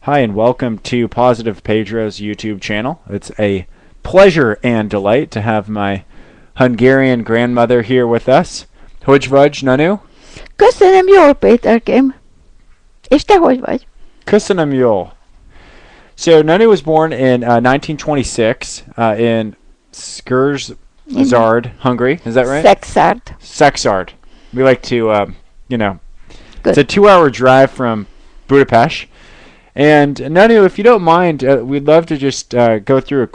Hi, and welcome to Positive Pedro's YouTube channel. It's a pleasure and delight to have my Hungarian grandmother here with us. Hogy vagy, Nanu? Köszönöm, jól, Péterkém. És te hogy vagy? Köszönöm jól. So, Nanu was born in 1926 in Szekszárd, Hungary. Is that right? Szekszárd. Szekszárd. We like to, Good. it's a 2-hour drive from Budapest. And Nanu, if you don't mind, we'd love to just go through a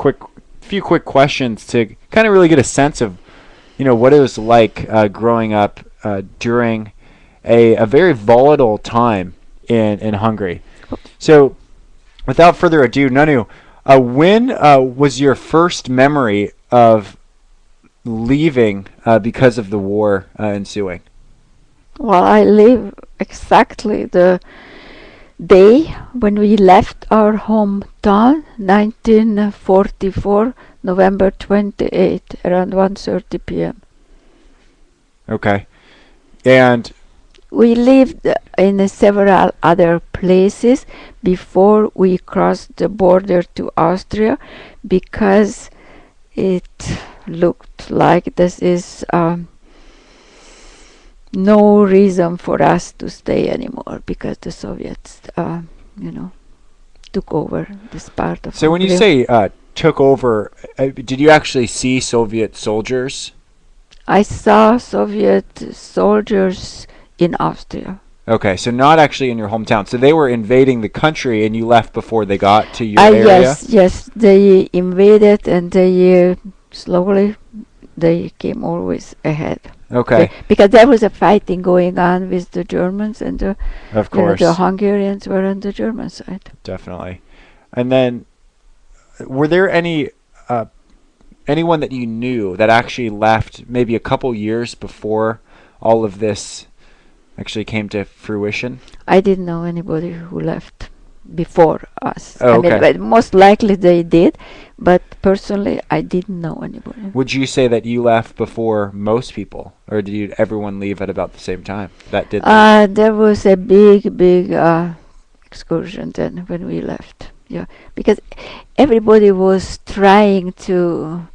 few quick questions to kind of really get a sense of, what it was like growing up during a very volatile time in Hungary. So, without further ado, Nanu, when was your first memory of leaving because of the war ensuing? Well, I live exactly the day when we left our hometown, 1944, November 28, around 1:30 p.m. Okay. And We lived in several other places before we crossed the border to Austria because it looked like this is no reason for us to stay anymore because the Soviets, took over this part of so when you Hungary. say took over, did you actually see Soviet soldiers? I saw Soviet soldiers in Austria. Okay, so not actually in your hometown. So they were invading the country and you left before they got to your area? Yes, they invaded and they slowly they came always ahead. Okay, Because there was a fighting going on with the Germans and of course. the Hungarians were on the German side. Definitely. And then, were there anyone that you knew that actually left maybe a couple years before all of this actually came to fruition? I didn't know anybody who left before us. Oh, okay. but most likely they did, but personally I didn't know anybody. Would you say that you left before most people, or did everyone leave at about the same time? That did. There was a big excursion then when we left. Yeah, because everybody was trying to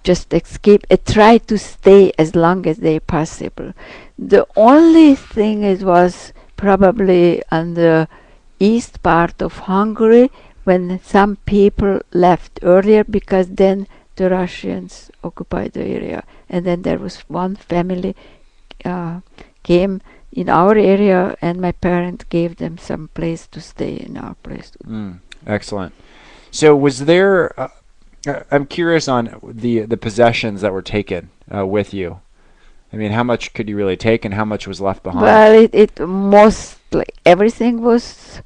just escape, try to stay as long as they possible. The only thing it was probably on the east part of Hungary when some people left earlier because then the Russians occupied the area, and then there was one family came in our area and my parents gave them some place to stay in our place. Excellent. So was there? I'm curious on the possessions that were taken with you. I mean, how much could you really take, and how much was left behind? Well, it mostly everything was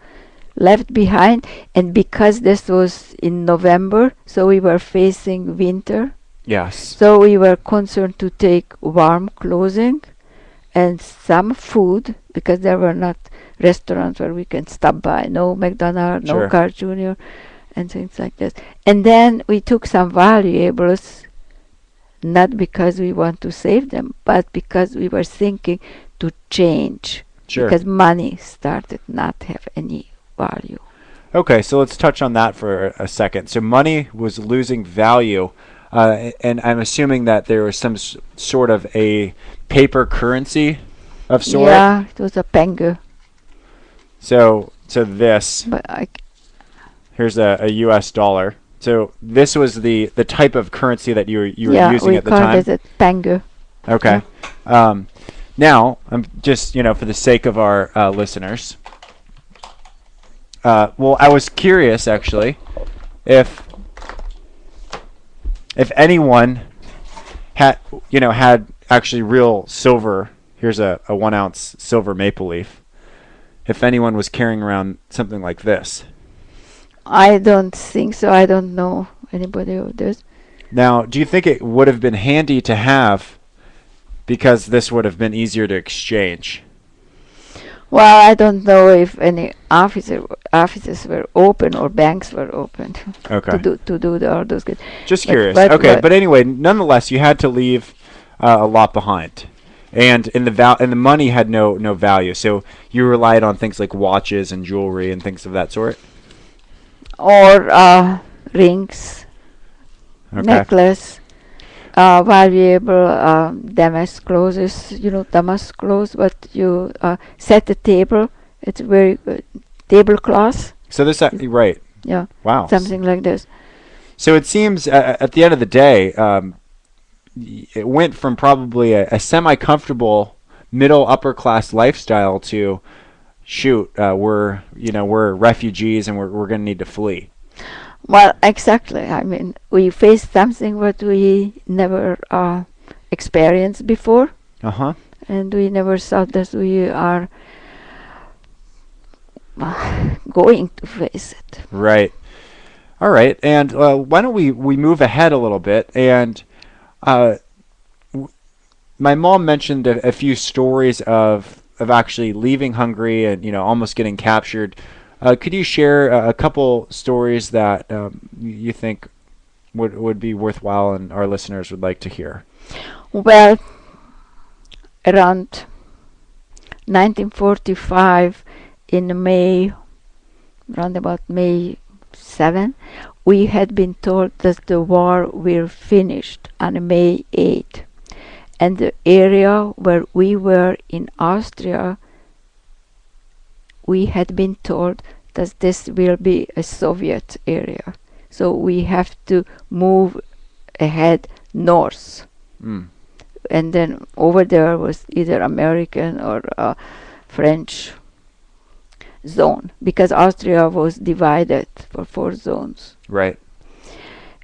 left behind, and because this was in November, so we were facing winter, Yes. so we were concerned to take warm clothing and some food because there were not restaurants where we can stop by, no McDonald's, Sure. no Carl Jr. and things like this. And then we took some valuables, not because we want to save them, but because we were thinking to change, Sure. because money started not have any value. Okay, so let's touch on that for a second. So money was losing value, and I'm assuming that there was some sort of a paper currency of sort. Yeah, it was a penge, So this but here's a U.S. dollar. So this was the type of currency that you were using we at the called time. it a penge. Okay. Now, I'm just for the sake of our listeners. Well, I was curious actually if anyone had actually real silver. Here's a 1 ounce silver maple leaf. If anyone was carrying around something like this. I don't think so. I don't know anybody who does. Now, do you think it would have been handy to have, because this would have been easier to exchange? Well, I don't know if any offices were open or banks were open Okay. to do all those good. Just But- curious. but- Okay, but- but anyway, nonetheless, you had to leave a lot behind. and the money had no value. So you relied on things like watches and jewelry and things of that sort. Or rings, Okay. necklace, valuable damask clothes. You know damask clothes, but you set the table. It's very good tablecloth. So this right. Yeah, Wow. something like this. So it seems at the end of the day, it went from probably a semi-comfortable middle upper class lifestyle to shoot, we're refugees and we're going to need to flee. Well, exactly. I mean, we faced something what we never experienced before, Uh-huh. and we never thought that we are going to face it. Right. All right. And why don't we move ahead a little bit? And uh, my mom mentioned a few stories of actually leaving Hungary and almost getting captured. Could you share a couple stories that you think would be worthwhile and our listeners would like to hear? Well, around 1945, in May, around about May 7, we had been told that the war will finished on May 8. And the area where we were in Austria, we had been told that this will be a Soviet area. So we have to move ahead north. Mm. And then over there was either American or French zone, because Austria was divided for 4 zones. Right.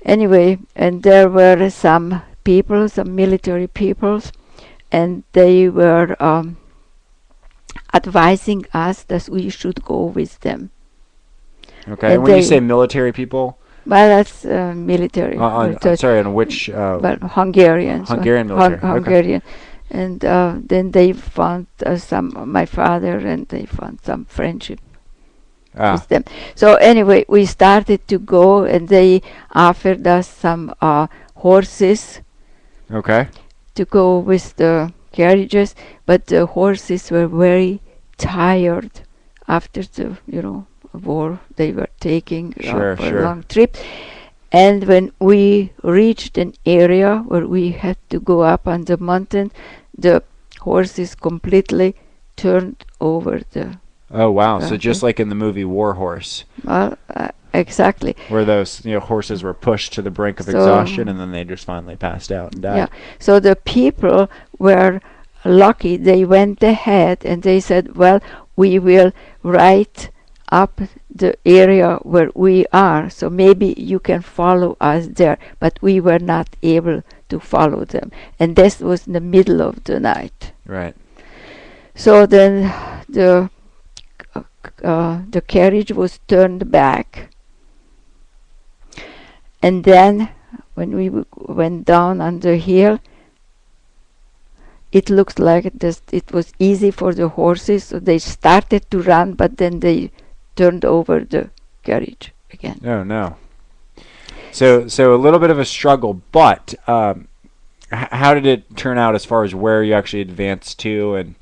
Anyway, and there were some people, some military peoples, and they were advising us that we should go with them. Okay. And when you say military people, well, that's military. sorry, on which? Well, Hungarians. Hungarian military. Okay. Hungarian. And then they found my father, and they found some friendship with them. So anyway, we started to go, and they offered us some horses. Okay. To go with the carriages, but the horses were very tired after the war they were taking for a long trip. And when we reached an area where we had to go up on the mountain, the horses completely turned over the. Oh wow! So just like in the movie War Horse. Well, exactly. Where those horses were pushed to the brink of exhaustion, and then they just finally passed out and died. Yeah. So the people were lucky. They went ahead and they said, "Well, we will right up the area where we are, so maybe you can follow us there." But we were not able to follow them, and this was in the middle of the night. Right. So then the carriage was turned back, and then when we went down on the hill, it looked like it was easy for the horses, so they started to run, but then they turned over the carriage again. Oh no. So a little bit of a struggle, but how did it turn out as far as where you actually advanced to, and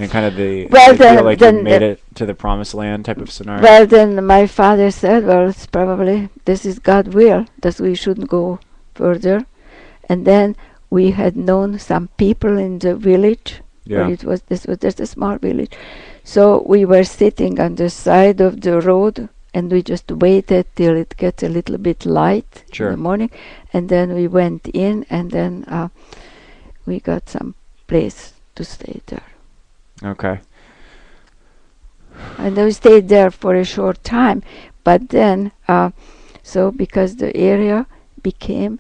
kind of the feel like you made it to the promised land type of scenario? Well, then my father said, "Well, it's probably this is God's will that we shouldn't go further." And then we had known some people in the village. Yeah. Where this was just a small village. So we were sitting on the side of the road, and we just waited till it gets a little bit light in the morning, and then we went in, and then we got some place to stay there. Okay. And we stayed there for a short time, but then so because the area became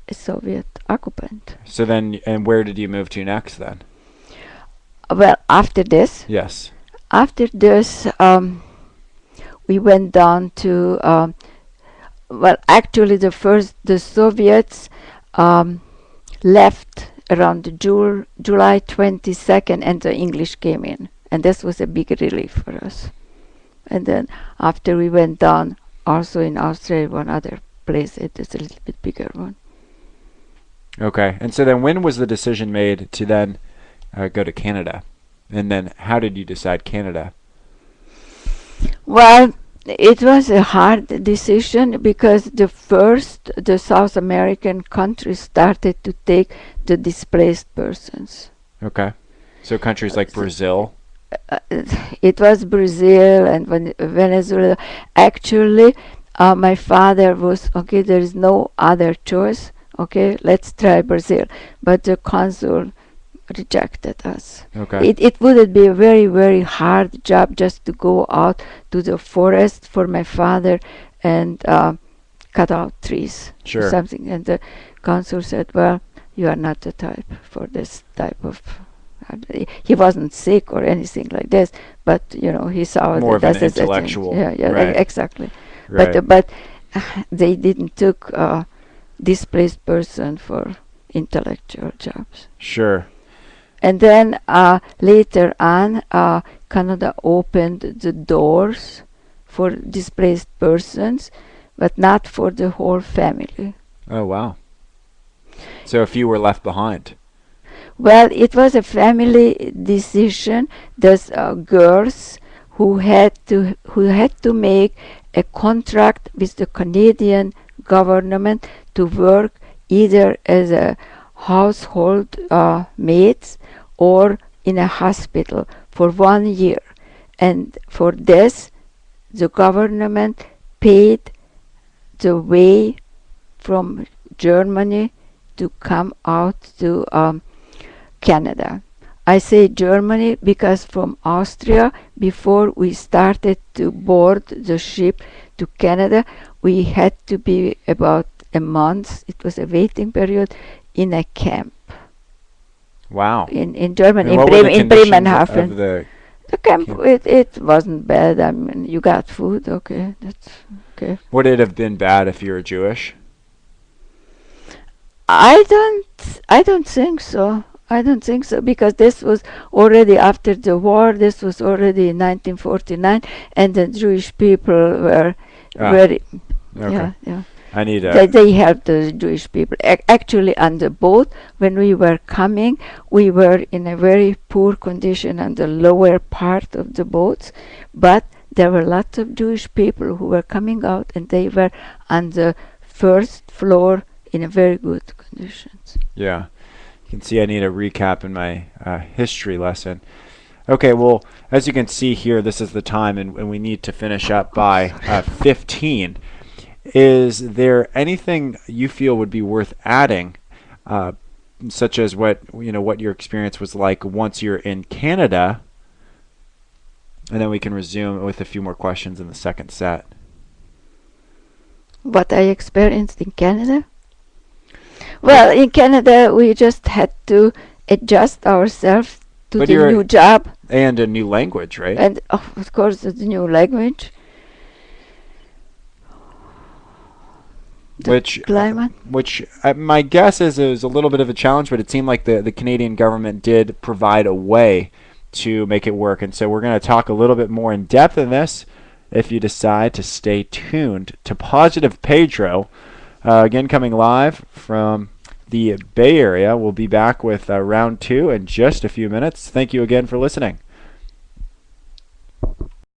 a Soviet occupant. So then, and where did you move to next then? Well, after this. Yes. After this, we went down to. Well, actually, the Soviets left around July 22nd, and the English came in, and this was a big relief for us. And then after we went down, also in Austria, one other place, it is a little bit bigger one. Okay, and so then when was the decision made to then go to Canada? And then how did you decide Canada? Well, it was a hard decision because the South American countries started to take the displaced persons. Okay. So countries like Brazil. uh, it was Brazil and Venezuela. Actually, my father was okay. There is no other choice. Okay, let's try Brazil. But the consul rejected us. Okay. It would be a very very hard job just to go out to the forest for my father and cut out trees or Sure. something. And the consul said, "Well, you are not the type for this type of." He wasn't sick or anything like this, but he saw More of that an that's a thing. intellectual. Yeah, Right. exactly. Right. But they didn't took displaced person for intellectual jobs. Sure. And then later on, Canada opened the doors for displaced persons, but not for the whole family. Oh wow. So a few were left behind. Well, it was a family decision. There's girls who had to make a contract with the Canadian government to work either as a household maids or in a hospital for 1 year, and for this, the government paid the way from Germany to come out to Canada. I say Germany because from Austria, before we started to board the ship to Canada, we had to be about a month. It was a waiting period in a camp Wow. in Germany, And in what were the in conditions Bremenhaven. of the The camp, camp? it wasn't bad. I mean, you got food, okay, that's okay. Would it have been bad if you were Jewish? I don't think so. I don't think so because this was already after the war. This was already in 1949, and the Jewish people were Ah, very okay. yeah. I need They helped the Jewish people. Actually, on the boat when we were coming, we were in a very poor condition on the lower part of the boats, but there were lots of Jewish people who were coming out, and they were on the first floor in a very good conditions. yeah. You can see I need a recap in my history lesson. Okay, well, as you can see here, this is the time, and we need to finish up by 15. Is there anything you feel would be worth adding, such as what your experience was like once you're in Canada, and then we can resume with a few more questions in the second set. What I experienced in Canada? Well, in Canada, we just had to adjust ourselves to But the you're- new job, And a new language, right? and of course the new language, the Which climate. my guess is it was a little bit of a challenge, but it seemed like the Canadian government did provide a way to make it work. And so we're going to talk a little bit more in depth in this if you decide to stay tuned to Positive Pedro. Again, coming live from the Bay Area. We'll be back with round 2 in just a few minutes. Thank you again for listening.